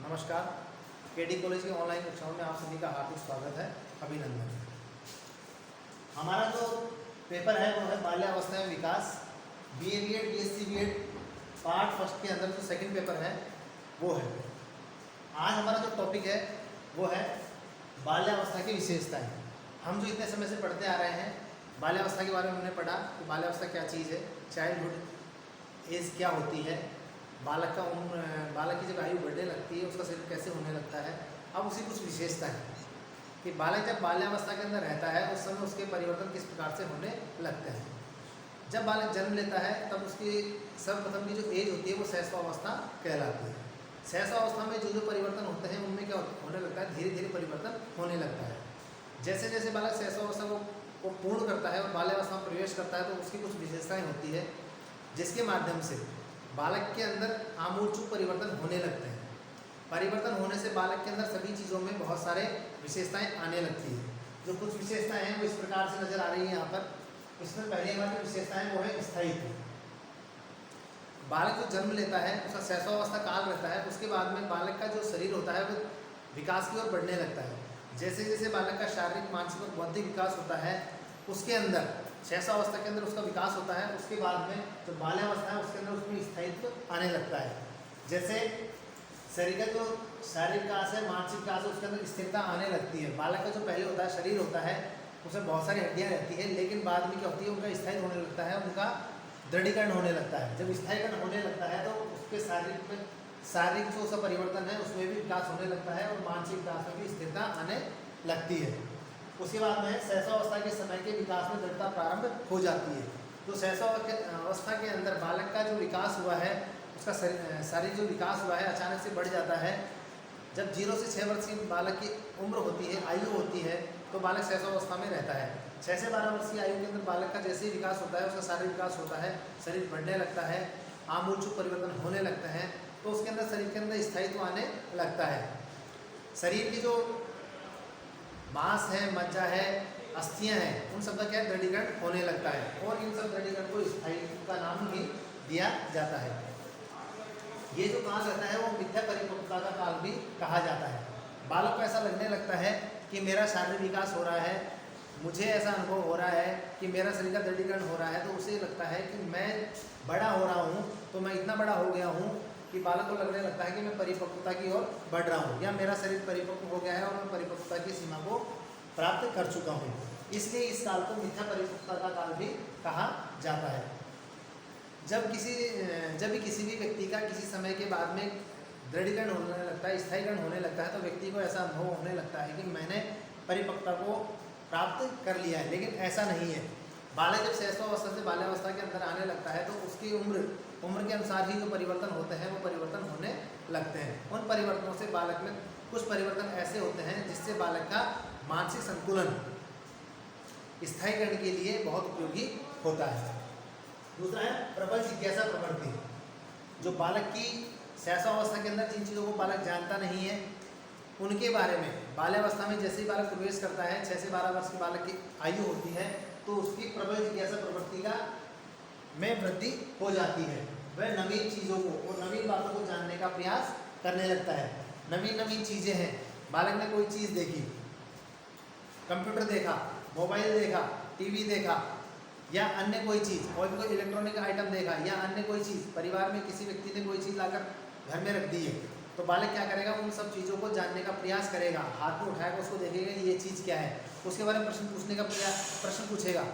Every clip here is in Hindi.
नमस्कार। केडी कॉलेज की ऑनलाइन कक्षाओं में आप सभी का हार्दिक स्वागत है, अभिनंदन। हमारा जो पेपर है वो है बाल्यावस्था में विकास, BA BEd BSc BEd part first के अंदर जो सेकंड पेपर है वो है। आज हमारा जो टॉपिक है वो है बाल्यावस्था की विशेषताएं। हम जो इतने समय से पढ़ते आ रहे हैं बाल्यावस्था के बारे में हमने पढ़ा कि बाल्यावस्था क्या चीज़ है, चाइल्डहुड एज क्या होती है, बालक की जब आयु बढ़ने लगती है उसका शरीर कैसे होने लगता है। अब उसी कुछ विशेषता है कि बालक जब बाल्यावस्था के अंदर रहता है उस समय उसके परिवर्तन किस प्रकार से होने लगते हैं। जब बालक जन्म लेता है तब उसकी सर्वप्रथम की जो एज होती है वो शैशवावस्था कहलाती है। शैशवावस्था में जो परिवर्तन होते हैं उनमें क्या होने लगता है, धीरे धीरे परिवर्तन होने लगता है। जैसे जैसे बालक शैशवावस्था को पूर्ण करता है और बाल्यावस्था में प्रवेश करता है तो उसकी कुछ विशेषताएँ होती है जिसके माध्यम से बालक के अंदर आमूलचूल परिवर्तन होने लगते हैं। परिवर्तन होने से बालक के अंदर सभी चीज़ों में बहुत सारे विशेषताएं आने लगती है। जो कुछ विशेषताएं हैं वो इस प्रकार से नजर आ रही है यहाँ पर। इसमें पहली हमारी विशेषताएं वो है स्थायित्व। बालक जो जन्म लेता है उसका शैशवावस्था काल रहता है, उसके बाद में बालक का जो शरीर होता है वो विकास की ओर बढ़ने लगता है। जैसे जैसे बालक का शारीरिक, मानसिक और बौद्धिक विकास होता है उसके अंदर शैशवावस्था के अंदर उसका विकास होता है। उसके बाद में जो बाल्यावस्था है उसके अंदर उसमें स्थायित्व आने लगता है। जैसे शरीर का जो शारीरिक विकास है, मानसिक विकास है, उसके अंदर स्थिरता आने लगती है। बालक का जो पहले होता है शरीर होता है उसमें बहुत सारी हड्डियाँ रहती है, लेकिन बाद में क्या होती है उनका स्थायित्व होने लगता है, उनका दृढ़ीकरण होने लगता है। जब स्थायीकरण होने लगता है तो उसके शारीरिक जो उसका परिवर्तन है उसमें भी विकास होने लगता है और मानसिक विकास में भी स्थिरता आने लगती है। उसके बाद में शैशवावस्था के समय के विकास में दृढ़ता प्रारंभ हो जाती है। तो शैशवावस्था के अंदर बालक का जो विकास हुआ है उसका शारीरिक जो विकास हुआ है अचानक से बढ़ जाता है। जब 0 से 6 वर्ष की बालक की उम्र होती है, आयु होती है, तो बालक शैशवावस्था में रहता है। 6 से 12 वर्ष की आयु के अंदर बालक का जैसे ही विकास होता है उसका शारीरिक विकास होता है, शरीर बढ़ने लगता है, आमूलचूल परिवर्तन होने लगते हैं, तो उसके अंदर शरीर के अंदर स्थायित्व आने लगता है। शरीर की जो मांस है, मज्जा है, अस्थियां हैं, उन सब का क्या दृढ़ीकरण होने लगता है और इन सब दृढ़ीकरण को स्थायित्व का नाम भी दिया जाता है। ये जो काल रहता है वो मिथ्या परिपक्वता का काल भी कहा जाता है। बालक को ऐसा लगने लगता है कि मेरा शारीरिक विकास हो रहा है, मुझे ऐसा अनुभव हो रहा है कि मेरा शरीर का दृढ़ीकरण हो रहा है, तो उसे लगता है कि मैं बड़ा हो रहा हूँ, तो मैं इतना बड़ा हो गया हूँ कि बालक को लगने लगता है कि मैं परिपक्वता की ओर बढ़ रहा हूँ या मेरा शरीर परिपक्व हो गया है और मैं परिपक्वता की सीमा को प्राप्त कर चुका हूँ। इसलिए इस काल को मिथ्या परिपक्वता का काल भी कहा जाता है। जब भी किसी भी व्यक्ति का किसी समय के बाद में दृढ़ीकरण होने लगता है, स्थायीकरण होने लगता है, तो व्यक्ति को ऐसा अनुभव होने लगता है कि मैंने परिपक्वता को प्राप्त कर लिया है, लेकिन ऐसा नहीं है। बालक जब शैशवावस्था से बाल्यावस्था के अंदर आने लगता है तो उसकी उम्र के अनुसार ही जो परिवर्तन होते हैं वो परिवर्तन होने लगते हैं। उन परिवर्तनों से बालक में कुछ परिवर्तन ऐसे होते हैं जिससे बालक का मानसिक संतुलन स्थायीकरण के लिए बहुत उपयोगी होता है। दूसरा है प्रबल जिज्ञासा प्रवृत्ति। जो बालक की शैशवावस्था के अंदर जिन चीज़ों को बालक जानता नहीं है उनके बारे में बाल्यावस्था में जैसे ही बालक प्रवेश करता है, 6 से 12 वर्ष की बालक की आयु होती है, तो उसकी प्रबल जिज्ञासा प्रवृत्ति का में वृद्धि हो जाती है। वह नवीन चीज़ों को और नवीन बातों को जानने का प्रयास करने लगता है। नवीन चीज़ें हैं, बालक ने कोई चीज़ देखी, कंप्यूटर देखा, मोबाइल देखा, टीवी देखा या अन्य कोई चीज़, कोई इलेक्ट्रॉनिक आइटम देखा या अन्य कोई चीज़, परिवार में किसी व्यक्ति ने कोई चीज़ लाकर घर में रख दी है, तो बालक क्या करेगा, उन सब चीज़ों को जानने का प्रयास करेगा, हाथ में उठाएगा, उसको देखेगा कि ये चीज़ क्या है, उसके बारे में प्रश्न पूछेगा।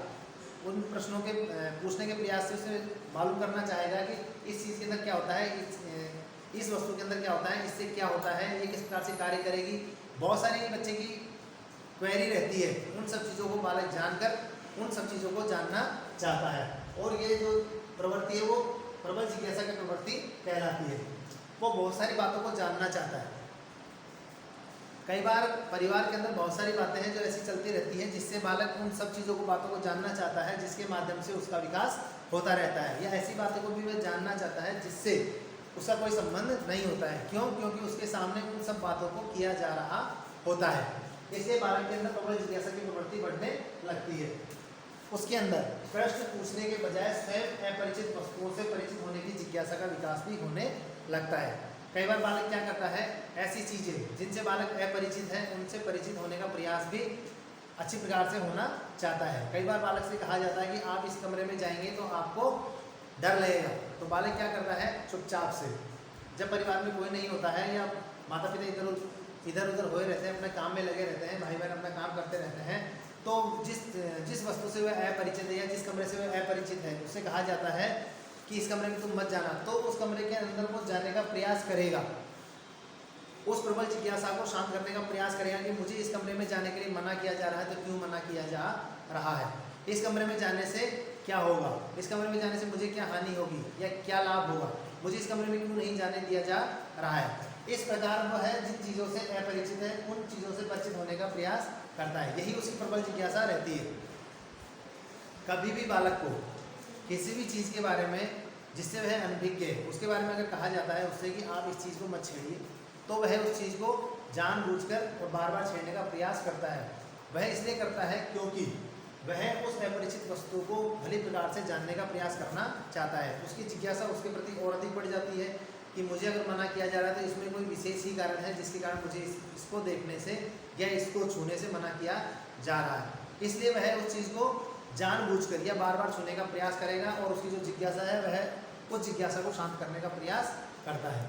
उन प्रश्नों के पूछने के प्रयास से उसे मालूम करना चाहेगा कि इस चीज़ के अंदर क्या होता है, इस वस्तु के अंदर क्या होता है, इससे क्या होता है, ये किस प्रकार से कार्य करेगी। बहुत सारी बच्चे की क्वेरी रहती है, उन सब चीज़ों को बालक जानकर उन सब चीज़ों को जानना चाहता है और ये जो प्रवृत्ति है वो प्रबल जिज्ञासा की प्रवृत्ति कहलाती है। वो बहुत सारी बातों को जानना चाहता है। कई बार परिवार के अंदर बहुत सारी बातें हैं जो ऐसी चलती रहती हैं जिससे बालक उन सब चीज़ों को बातों को जानना चाहता है, जिसके माध्यम से उसका विकास होता रहता है, या ऐसी बातों को भी वह जानना चाहता है जिससे उसका कोई संबंध नहीं होता है। क्यों? क्योंकि उसके सामने उन सब बातों को किया जा रहा होता है। इसलिए बालक के अंदर प्रबल जिज्ञासा की प्रवृत्ति बढ़ने लगती है। उसके अंदर प्रश्न पूछने के बजाय स्वयं अपरिचित वस्तुओं से परिचित होने की जिज्ञासा का विकास भी होने लगता है। कई बार बालक क्या करता है, ऐसी चीज़ें जिनसे बालक अपरिचित है उनसे परिचित होने का प्रयास भी अच्छी प्रकार से होना चाहता है। कई बार बालक से कहा जाता है कि आप इस कमरे में जाएंगे तो आपको डर लगेगा, तो बालक क्या करता है, चुपचाप से, जब परिवार में कोई नहीं होता है या माता पिता इधर उधर होए रहते हैं, अपने काम में लगे रहते हैं, भाई बहन अपना काम करते रहते हैं, तो जिस वस्तु से वह अपरिचित है या जिस कमरे से वह अपरिचित है उससे कहा जाता है कि इस कमरे में तुम मत जाना, तो उस कमरे के अंदर वो जाने का प्रयास करेगा, उस प्रबल जिज्ञासा को शांत करने का प्रयास करेगा कि मुझे इस कमरे में जाने के लिए मना किया जा रहा है तो क्यों मना किया जा रहा है, इस कमरे में जाने से क्या होगा, इस कमरे में जाने से मुझे क्या हानि होगी या क्या लाभ होगा, मुझे इस कमरे में क्यों नहीं जाने दिया जा रहा है। इस प्रकार वह जिन चीज़ों से अपरिचित है उन चीज़ों से परिचित होने का प्रयास करता है, यही उसकी प्रबल जिज्ञासा रहती है। कभी भी बालक को किसी भी चीज़ के बारे में जिससे वह अनभिज्ञ है उसके बारे में अगर कहा जाता है उससे कि आप इस चीज़ को मत छेड़िए, तो वह उस चीज़ को जानबूझकर और बार बार छेड़ने का प्रयास करता है। वह इसलिए करता है क्योंकि वह उस अपरिचित वस्तु को भली प्रकार से जानने का प्रयास करना चाहता है, उसकी जिज्ञासा उसके प्रति और अधिक बढ़ जाती है कि मुझे अगर मना किया जा रहा है तो इसमें कोई विशेष ही कारण है जिसके कारण मुझे इसको देखने से या इसको छूने से मना किया जा रहा है, इसलिए वह उस चीज़ को जानबूझकर या बार बार छूने का प्रयास करेगा और उसकी जो जिज्ञासा है वह उस जिज्ञासा को शांत करने का प्रयास करता है।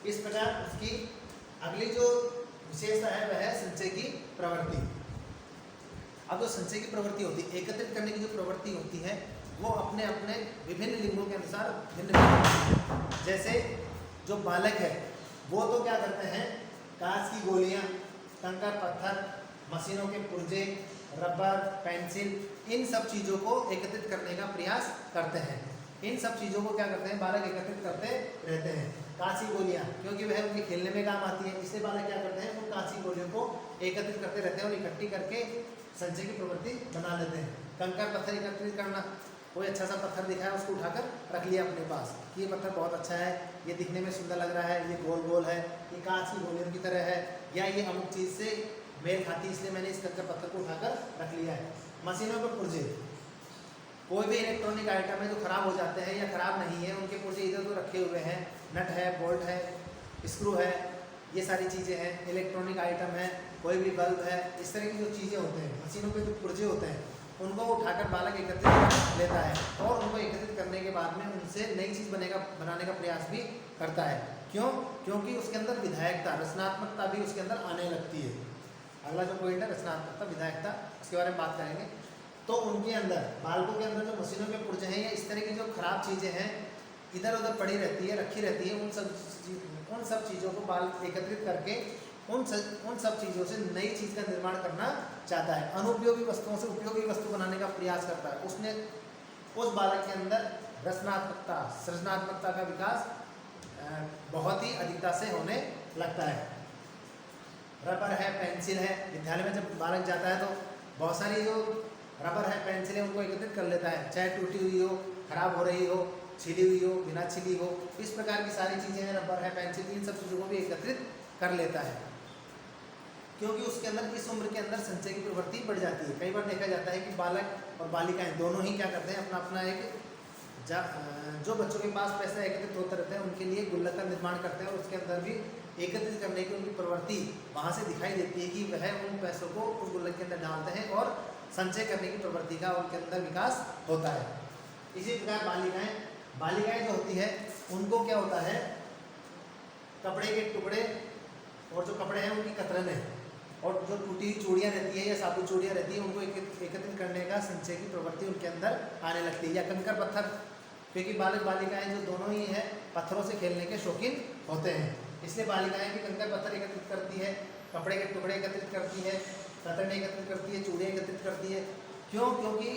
इस प्रकार उसकी अगली जो विशेषता है वह है संचय की प्रवृत्ति। अब जो संचय की प्रवृत्ति होती है, एकत्रित करने की जो प्रवृत्ति होती है वो अपने अपने विभिन्न लिंगों के अनुसार भिन्न भिन्न। जैसे जो बालक है वो तो क्या करते हैं, कांच की गोलियां, कंकर पत्थर, मशीनों के पुर्जे, रबर, पेंसिल, इन सब चीज़ों को एकत्रित करने का प्रयास करते हैं। इन सब चीज़ों को क्या करते हैं, बालक एकत्रित करते रहते हैं। कांच की गोलियाँ क्योंकि वह उनके खेलने में काम आती है, इसलिए बालक क्या करते हैं, वो कांच की गोलियों को एकत्रित करते रहते हैं और इकट्ठी करके संचय की प्रवृत्ति बना लेते हैं। कंकर पत्थर एकत्रित करना, कोई अच्छा सा पत्थर दिखा है उसको उठाकर रख लिया अपने पास कि ये पत्थर बहुत अच्छा है, ये दिखने में सुंदर लग रहा है, ये गोल गोल है, ये कांच की गोलियों की तरह है, या ये अमुक चीज़ से मेल खाती है इसलिए मैंने इस कंकर पत्थर को उठाकर रख लिया है। मशीनों के पुर्जे, कोई भी इलेक्ट्रॉनिक आइटम है जो ख़राब हो जाते हैं या ख़राब नहीं है उनके पुर्जे इधर उधर रखे हुए हैं, नट है, बोल्ट है, स्क्रू है, ये सारी चीज़ें हैं, इलेक्ट्रॉनिक आइटम है, कोई भी बल्ब है, इस तरह की जो चीज़ें होते हैं, मशीनों के जो पुर्जे होते हैं उनको उठाकर बालक एकत्रित कर लेता है और उनको एकत्रित करने के बाद में उनसे नई चीज़ बनाने का प्रयास भी करता है। क्यों? क्योंकि उसके अंदर विधायकता, रचनात्मकता भी उसके अंदर आने लगती है। अगला जो पॉइंट है रचनात्मकता, विधायकता, उसके बारे में बात करेंगे। तो उनके अंदर, बालकों के अंदर जो मशीनों के पुर्जे हैं या इस तरह की जो खराब चीज़ें हैं इधर उधर पड़ी रहती है, रखी रहती है, उन सब चीज़ों को बालक एकत्रित करके उन सब चीज़ों से नई चीज़ का निर्माण करना चाहता है। अनुपयोगी वस्तुओं से उपयोगी वस्तु बनाने का प्रयास करता है। उसने उस बालक के अंदर रचनात्मकता, सृजनात्मकता का विकास बहुत ही अधिकता से होने लगता है। रबर है, पेंसिल है, विद्यालय में जब बालक जाता है तो बहुत सारी जो रबर है, पेंसिल है, उनको एकत्रित कर लेता है, चाहे टूटी हुई हो, खराब हो रही हो, छिली हुई हो, बिना छिली हो, इस प्रकार की सारी चीज़ें हैं, रबर है, पेंसिल, इन सब चीज़ों को भी एकत्रित कर लेता है क्योंकि उसके अंदर इस उम्र के अंदर संचय की प्रवृत्ति बढ़ जाती है। कई बार देखा जाता है कि बालक और बालिकाएं दोनों ही क्या करते हैं, अपना अपना एक जो बच्चों के पास पैसा एकत्रित होता रहता है उनके लिए गुल्लक का निर्माण करते हैं और उसके अंदर भी एकत्रित करने की उनकी प्रवृत्ति वहाँ से दिखाई देती है कि वह उन पैसों को उस गुल्लक के अंदर डालते हैं और संचय करने की प्रवृत्ति का उनके अंदर विकास होता है। इसी प्रकार बालिकाएं जो होती है उनको क्या होता है, कपड़े के टुकड़े और जो कपड़े हैं उनकी कतरनें और जो टूटी हुई चूड़ियाँ रहती है या साबुत चूड़ियाँ रहती है उनको एकत्रित करने का संचय की प्रवृत्ति उनके अंदर आने लगती है। या कंकर पत्थर, क्योंकि बालक बालिकाएं जो दोनों ही हैं पत्थरों से खेलने के शौकीन होते हैं, इसलिए बालिकाएं भी कंकर पत्थर एकत्रित करती है, कपड़े के टुकड़े एकत्रित करती है, कतरनें एकत्रित करती है, चूड़ियाँ एकत्रित करती है। क्यों? क्योंकि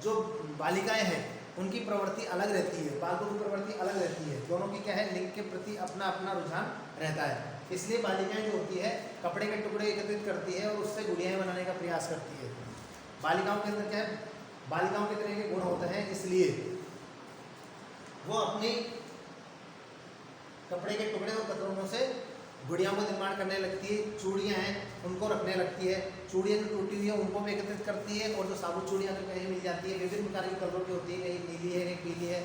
जो बालिकाएँ हैं उनकी प्रवृत्ति अलग रहती है, बालकों की प्रवृत्ति अलग रहती है, दोनों की क्या है, लिंग के प्रति अपना अपना रुझान रहता है। इसलिए बालिकाएं जो होती है कपड़े के टुकड़े एकत्रित करती है और उससे गुड़ियाएँ बनाने का प्रयास करती है। बालिकाओं के अंदर क्या है, बालिकाओं के तरह के गुण होते हैं, इसलिए वो अपनी कपड़े के टुकड़े और कतरनों से गुड़ियाओं को निर्माण करने लगती है। चूड़ियाँ हैं उनको रखने लगती है, चूड़ियाँ जो टूटी हुई है उनको भी एकत्रित करती है और जो साबुत चूड़ियाँ अगर कहीं मिल जाती है, विभिन्न प्रकार की कलरों की होती है, कहीं नीली है, कहीं पीली है,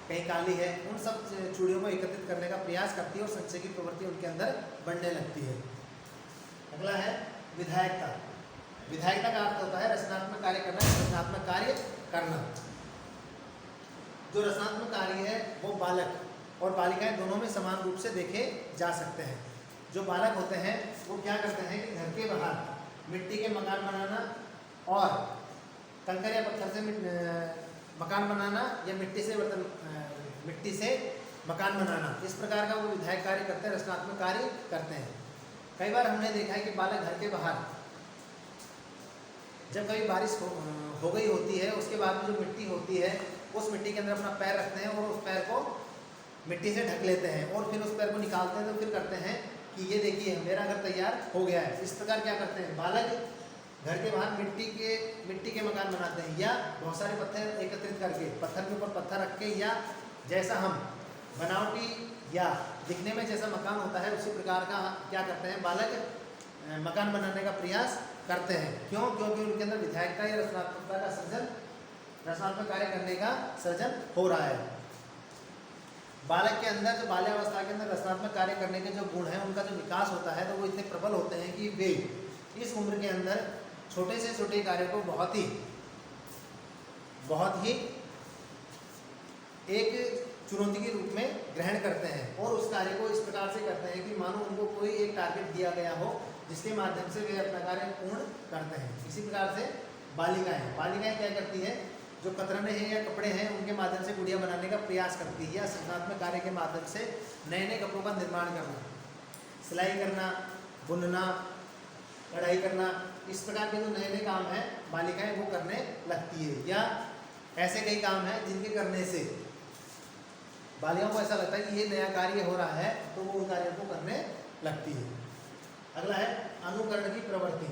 कहीं काली है, उन सब चूड़ियों को एकत्रित करने का प्रयास करती है और संचय की प्रवृत्ति उनके अंदर बढ़ने लगती है। अगला है विधायकता। विधायकता का अर्थ होता है रचनात्मक कार्य करना, रचनात्मक कार्य करना। जो रचनात्मक कार्य है वो बालक और बालिकाएं दोनों में समान रूप से देखे जा सकते हैं। जो बालक होते हैं वो क्या करते हैं कि घर के बाहर मिट्टी के मकान बनाना और कंकर या पत्थर से मकान बनाना या मिट्टी से मकान बनाना, इस प्रकार का वो विधायक कार्य करते हैं, रचनात्मक कार्य करते हैं। कई बार हमने देखा है कि बालक घर के बाहर जब कभी बारिश हो गई होती है, उसके बाद में जो मिट्टी होती है उस मिट्टी के अंदर अपना पैर रखते हैं और उस पैर को मिट्टी से ढक लेते हैं और फिर उस पैर को निकालते हैं, तो फिर करते हैं कि ये देखिए मेरा घर तैयार हो गया है। इस प्रकार क्या करते हैं, बालक घर के बाहर मिट्टी के मकान बनाते हैं या बहुत सारे पत्थर एकत्रित करके पत्थर के ऊपर पत्थर रख के, या जैसा हम बनावटी या दिखने में जैसा मकान होता है उसी प्रकार का क्या करते हैं, बालक मकान बनाने का प्रयास करते हैं। क्यों? क्योंकि उनके अंदर विधायकता या रचनात्मकता का सृजन, रचनात्मक कार्य करने का सृजन हो रहा है। बालक के अंदर जो बाल्यावस्था के अंदर रचनात्मक कार्य करने के जो गुण हैं उनका जो विकास होता है तो वो इतने प्रबल होते हैं कि वे इस उम्र के अंदर छोटे से छोटे कार्य को बहुत ही एक चुनौती के रूप में ग्रहण करते हैं और उस कार्य को इस प्रकार से करते हैं कि मानो उनको कोई एक टारगेट दिया गया हो जिसके माध्यम से वे अपना कार्य पूर्ण करते हैं। इसी प्रकार से बालिकाएं क्या करती है, जो कतरने हैं या कपड़े हैं उनके माध्यम से गुड़िया बनाने का प्रयास करती है या सृजनात्मक कार्य के माध्यम से नए नए कपड़ों का निर्माण करना, सिलाई करना, बुनना, कढ़ाई करना, इस प्रकार के जो नए नए काम हैं बालिकाएं वो करने लगती है। या ऐसे कई काम हैं जिनके करने से बालिकाओं को ऐसा लगता है कि ये नया कार्य हो रहा है तो वो उन कार्यों को करने लगती है। अगला है अनुकरण की प्रवृत्ति।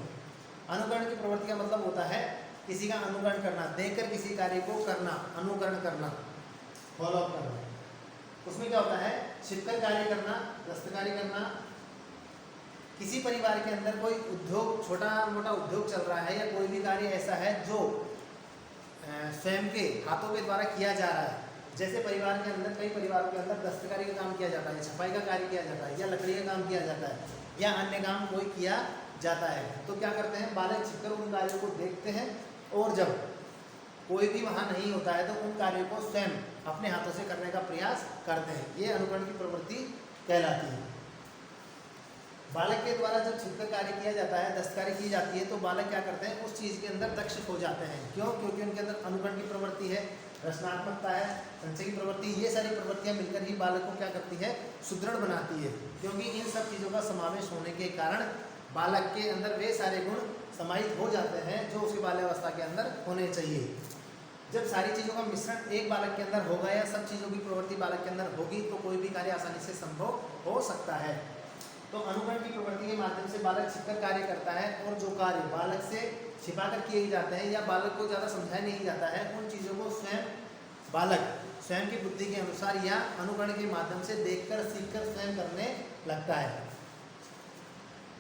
अनुकरण की प्रवृत्ति का मतलब होता है किसी का अनुकरण करना, देखकर किसी कार्य को करना, अनुकरण करना, फॉलोअप करना। उसमें क्या होता है, छिपकर कार्य करना, दस्तकारी करना। किसी परिवार के अंदर कोई उद्योग, छोटा मोटा उद्योग चल रहा है या कोई भी कार्य ऐसा है जो स्वयं के हाथों के द्वारा किया जा रहा है, जैसे परिवार के अंदर कई परिवारों के अंदर दस्तकारी का काम किया जाता है, छपाई का कार्य किया जाता है या लकड़ी का काम किया जाता है या अन्य काम कोई किया जाता है, तो क्या करते हैं, बालक छिपकर उन कार्यों को देखते हैं और जब कोई भी वहाँ नहीं होता है तो उन कार्यों को स्वयं अपने हाथों से करने का प्रयास करते हैं। ये अनुकरण की प्रवृत्ति कहलाती है। बालक के द्वारा जब छिपकर कार्य किया जाता है, दस्तकारी की जाती है, तो बालक क्या करते हैं, उस चीज़ के अंदर दक्ष हो जाते हैं। क्यों? क्योंकि उनके अंदर अनुकरण की प्रवृत्ति है, रचनात्मकता है, संचय की प्रवृत्ति, ये सारी प्रवृत्तियां मिलकर ही बालक को क्या करती है, सुदृढ़ बनाती है। क्योंकि इन सब चीज़ों का समावेश होने के कारण बालक के अंदर वे सारे गुण समाहित हो जाते हैं जो उसकी बाल्यावस्था के अंदर होने चाहिए। जब सारी चीज़ों का मिश्रण एक बालक के अंदर होगा या सब चीज़ों की प्रवृत्ति बालक के अंदर होगी तो कोई भी कार्य आसानी से संभव हो सकता है। तो अनुकरण की प्रवृत्ति के माध्यम से बालक छिपकर कार्य करता है और जो कार्य बालक से छिपाकर किए जाते हैं या बालक को ज़्यादा समझाया नहीं जाता है, उन चीज़ों को स्वयं बालक स्वयं की बुद्धि के अनुसार या अनुकरण के माध्यम से देखकर सीखकर स्वयं करने लगता है।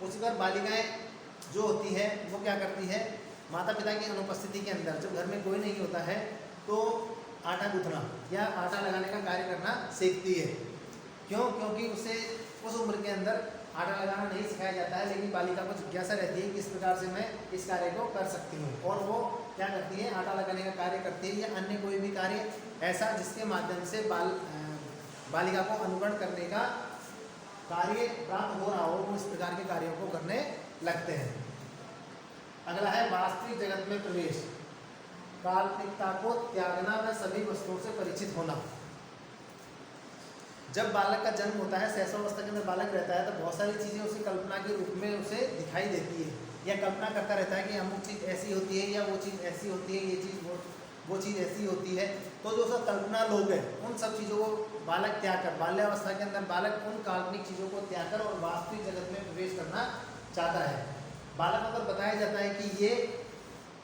उसी पर बालिकाएं जो होती है वो क्या करती है, माता पिता की अनुपस्थिति के अंदर जब घर में कोई नहीं होता है तो आटा गूंथना या आटा लगाने का कार्य करना सीखती है। क्यों? क्योंकि उसे उस उम्र के अंदर आटा लगाना नहीं सिखाया जाता है, लेकिन बालिका को जिज्ञासा रहती है कि इस प्रकार से मैं इस कार्य को कर सकती हूँ और वो क्या करती है, आटा लगाने का कार्य करती है या अन्य कोई भी कार्य ऐसा जिसके माध्यम से बालिका को अनुकरण करने का कार्य प्राप्त हो रहा हो, वो इस प्रकार के कार्यों को करने लगते हैं। अगला है वास्तविक जगत में प्रवेश। काल्पनिकता को त्यागना व सभी वस्तुओं से परिचित होना। जब बालक का जन्म होता है, शैशवावस्था के अंदर बालक रहता है, तो बहुत सारी चीज़ें उसे कल्पना के रूप में उसे दिखाई देती है या कल्पना करता रहता है कि अमुक चीज़ ऐसी होती है या वो चीज़ ऐसी होती है, ये चीज़ वो चीज़ ऐसी होती है। तो जो सब कल्पना लोग हैं उन सब चीज़ों को बालक त्याग कर, बाल्यावस्था के अंदर बालक उन काल्पनिक चीज़ों को त्याग कर और वास्तविक जगत में प्रवेश करना चाहता है। बालक को अगर बताया जाता है कि ये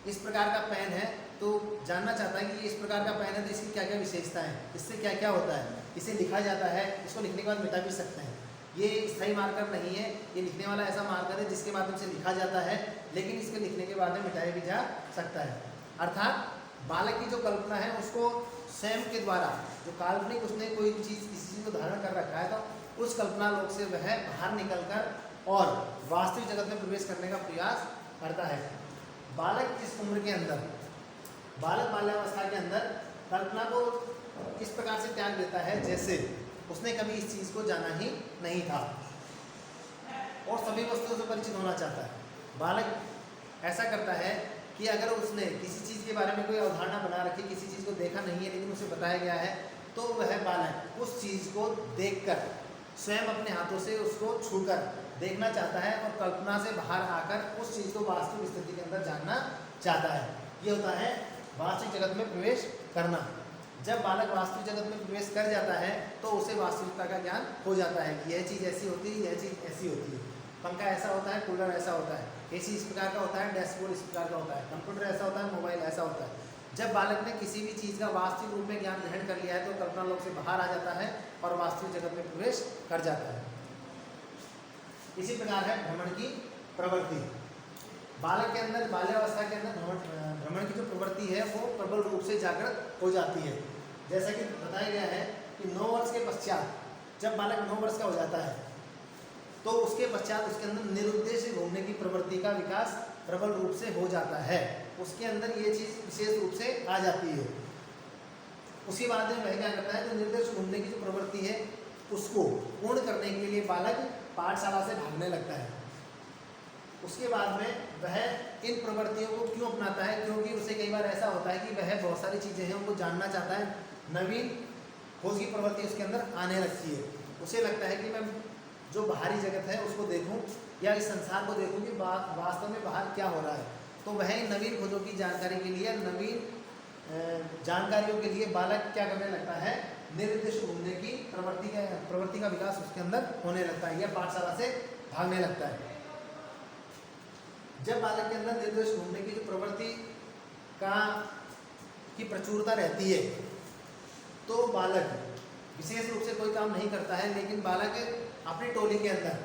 इस प्रकार का पेन है तो जानना चाहता है कि ये इस प्रकार का पेन है तो इसकी क्या क्या विशेषता है, इससे क्या क्या होता है। इसे लिखा जाता है, इसको लिखने के बाद मिटा भी सकते हैं। ये स्थायी मार्कर नहीं है, ये लिखने वाला ऐसा मार्कर है जिसके माध्यम से लिखा जाता है लेकिन इसके लिखने के बाद में मिटाया भी जा सकता है। अर्थात बालक की जो कल्पना है उसको स्वयं के द्वारा जो काल्पनिक उसने कोई चीज़ किसी चीज़ को धारण कर रखा है तो उस कल्पना लोक से वह बाहर निकलकर और वास्तविक जगत में प्रवेश करने का प्रयास करता है। बालक इस उम्र के अंदर, बालक बाल्यावस्था के अंदर कल्पना को इस प्रकार से त्याग देता है जैसे उसने कभी इस चीज़ को जाना ही नहीं था और सभी वस्तुओं से परिचित होना चाहता है। बालक ऐसा करता है कि अगर उसने किसी चीज़ के बारे में कोई अवधारणा बना रखी, किसी चीज़ को देखा नहीं है लेकिन उसे बताया गया है, तो वह बालक उस चीज़ को देखकर स्वयं अपने हाथों से उसको छूकर देखना चाहता है और कल्पना से बाहर आकर उस चीज़ को वास्तविक स्थिति के अंदर जानना चाहता है। ये होता है वास्तविक जगत में प्रवेश करना। जब बालक वास्तविक जगत में प्रवेश कर जाता है तो उसे वास्तविकता का ज्ञान हो जाता है कि यह चीज़ ऐसी होती है, यह चीज़ ऐसी होती है, पंखा ऐसा होता है, कूलर ऐसा होता है, एसी इस प्रकार का होता है, डैशबोर्ड इस प्रकार का होता है, कंप्यूटर ऐसा होता है, मोबाइल ऐसा होता है। जब बालक ने किसी भी चीज़ का वास्तविक रूप में ज्ञान ग्रहण कर लिया है तो कल्पना लोक से बाहर आ जाता है और वास्तविक जगत में प्रवेश कर जाता है। इसी प्रकार है भ्रमण की प्रवृत्ति। बालक के अंदर, बाल्यावस्था के अंदर भ्रमण की जो प्रवृत्ति है वो प्रबल रूप से जागृत हो जाती है। जैसा कि बताया गया है कि 9 वर्ष के पश्चात जब बालक 9 वर्ष का हो जाता है तो उसके पश्चात उसके अंदर निरुद्देश्य घूमने की प्रवृत्ति का विकास प्रबल रूप से हो जाता है। उसके अंदर ये चीज़ विशेष रूप से आ जाती है। उसके बाद में वह क्या करता है, तो निर्देश घूमने की जो प्रवृत्ति है उसको पूर्ण करने के लिए बालक पाठशाला से भागने लगता है। उसके बाद में वह इन प्रवृत्तियों को क्यों अपनाता है, क्योंकि उसे कई बार ऐसा होता है कि वह बहुत सारी चीज़ें हैं उनको जानना चाहता है, नवीन खोज की प्रवृत्ति उसके अंदर आने लगती है। उसे लगता है कि मैं जो बाहरी जगत है उसको देखूं या इस संसार को देखूं कि वास्तव में बाहर क्या हो रहा है। तो वह इन नवीन खोजों की जानकारी के लिए, नवीन जानकारियों के लिए बालक क्या करने लगता है, निर्दिष्ट घूमने की प्रवृत्ति का विकास उसके अंदर होने लगता है या पाठशाला से भागने लगता है। जब बालक के अंदर निर्दिष्ट घूमने की जो प्रवृत्ति की प्रचुरता रहती है तो बालक विशेष रूप से कोई काम नहीं करता है, लेकिन बालक अपनी टोली के अंदर,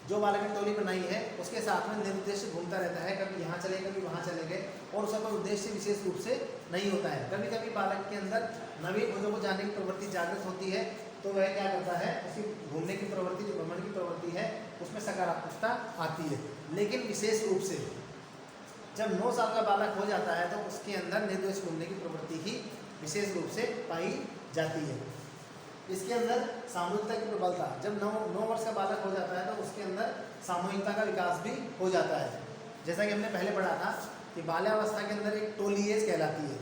जो बालक ने टोली बनाई है उसके साथ में निर्देश घूमता रहता है। कभी यहाँ चले, कभी वहाँ चले गए और उसका कोई उद्देश्य विशेष रूप से नहीं होता है। कभी कभी बालक के अंदर नवीन खोजों को जानने की प्रवृत्ति जागृत होती है तो वह क्या करता है, उसकी घूमने की प्रवृत्ति, जो भ्रमण की प्रवृत्ति है उसमें सकारात्मकता आती है। लेकिन विशेष रूप से जब 9 साल का बालक हो जाता है तो उसके अंदर निर्देश घूमने की प्रवृत्ति ही विशेष रूप से पाई जाती है। इसके अंदर सामूहिकता की प्रबलता, जब 9 वर्ष का बालक हो जाता है तो उसके अंदर सामूहिकता का विकास भी हो जाता है। जैसा कि हमने पहले पढ़ा था कि बाल्यावस्था के अंदर एक टोली एज कहलाती है।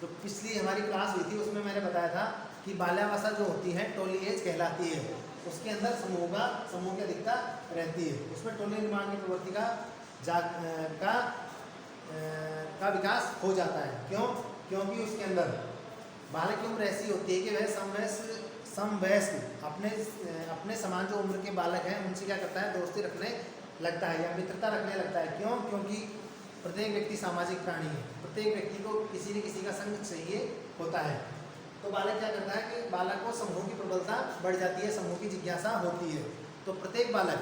तो पिछली हमारी क्लास हुई थी उसमें मैंने बताया था कि बाल्यावस्था जो होती है टोली एज कहलाती है। उसके अंदर समूह की अधिकता रहती है। उसमें टोली निर्माण की प्रवृत्ति का विकास हो जाता है। क्यों? क्योंकि उसके अंदर बालक की उम्र ऐसी होती है कि वह समवयस्क अपने समान जो उम्र के बालक हैं उनसे क्या करता है, दोस्ती रखने लगता है या मित्रता रखने लगता है। क्यों? क्योंकि प्रत्येक व्यक्ति सामाजिक प्राणी है, प्रत्येक व्यक्ति को किसी न किसी का संग चाहिए होता है। तो बालक क्या करता है कि बालक को समूह की प्रबलता बढ़ जाती है, समूह की जिज्ञासा होती है। तो प्रत्येक बालक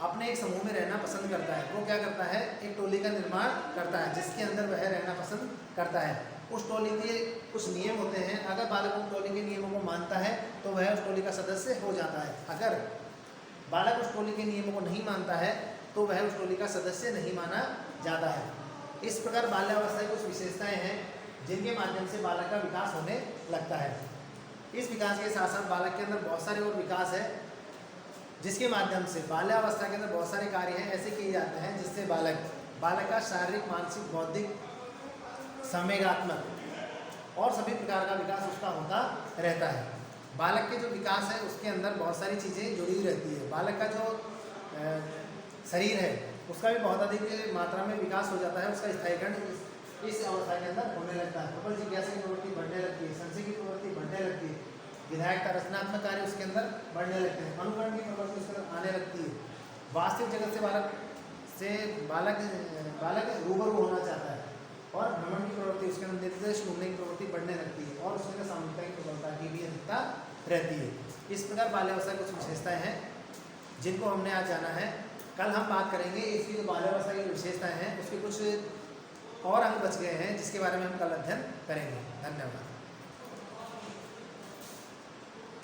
अपने एक समूह में रहना पसंद करता है। वो क्या करता है, एक टोली का निर्माण करता है जिसके अंदर वह रहना पसंद करता है। उस टोली के कुछ नियम होते हैं, अगर बालक उन टोली के नियमों को मानता है तो वह उस टोली का सदस्य हो जाता है। अगर बालक उस टोली के नियमों को नहीं मानता है तो वह उस टोली का सदस्य नहीं माना जाता है। इस प्रकार बाल्यावस्था की कुछ विशेषताएं हैं जिनके माध्यम से बालक का विकास होने लगता है। इस विकास के साथ साथ बालक के अंदर बहुत सारे और विकास है जिसके माध्यम से बाल्यावस्था के अंदर बहुत सारे कार्य हैं ऐसे किए जाते हैं जिससे बालक का शारीरिक, मानसिक, बौद्धिक, संवेगात्मक और सभी प्रकार का विकास उसका होता रहता है। बालक के जो विकास है उसके अंदर बहुत सारी चीज़ें जुड़ी हुई रहती है। बालक का जो शरीर है उसका भी बहुत अधिक मात्रा में विकास हो जाता है। उसका स्थायीकरण इस अवस्था के अंदर होने लगता है। प्रबल जिज्ञासा की प्रवृत्ति बढ़ने लगती है, संशय की प्रवृत्ति बढ़ने लगती है, विधायकता, रचनात्मक कार्य उसके अंदर बढ़ने लगते हैं, अनुकरण की प्रवृत्ति उसके अंदर आने लगती है। वास्तविक जगत से बालक रूबरू होना चाहता है और भ्रमण की प्रवृत्ति उसके अंदर, निर्देश घूमने की प्रवृत्ति बढ़ने लगती है और उसके अंदर सामूहिकता की प्रबलता की भी अधिकता रहती है। इस प्रकार बाल्यावस्था की कुछ विशेषताएं हैं जिनको हमने आज जाना है। कल हम बात करेंगे इसकी जो बाल्यावस्था की विशेषताएं हैं उसके कुछ और अंग बच गए हैं जिसके बारे में हम कल अध्ययन करेंगे। धन्यवाद।